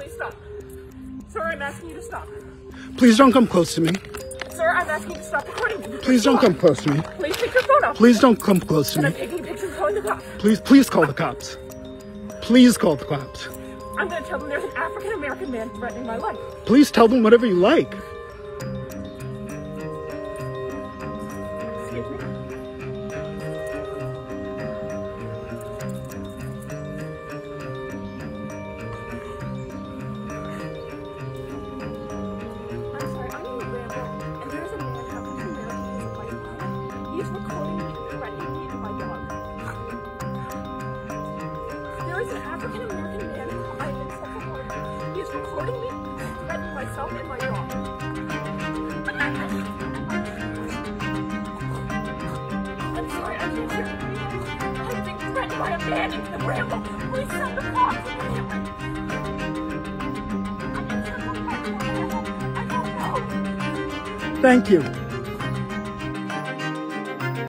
Please stop. Sir, I'm asking you to stop. Please don't come close to me. Sir, I'm asking you to stop recording me. Please don't come close to me. Please take your phone off. Please don't come close to And I'm me. taking pictures and calling the cops. Please call the cops. Please call the cops. I'm going to tell them there's an African-American man threatening my life. Please tell them whatever you like. Excuse me? I'm sorry, I'm in Rambo, and there's a man, African-American, who's a white man. He's recording me, threatening me and my dog. There is an African-American man who I am in Central Park. He is recording me, threatening myself and my dog. I'm sorry, I can't hear you. I'm being threatened by a man in the Rambo. Please send the cops. I'm in Central Park. I don't know. Thank you.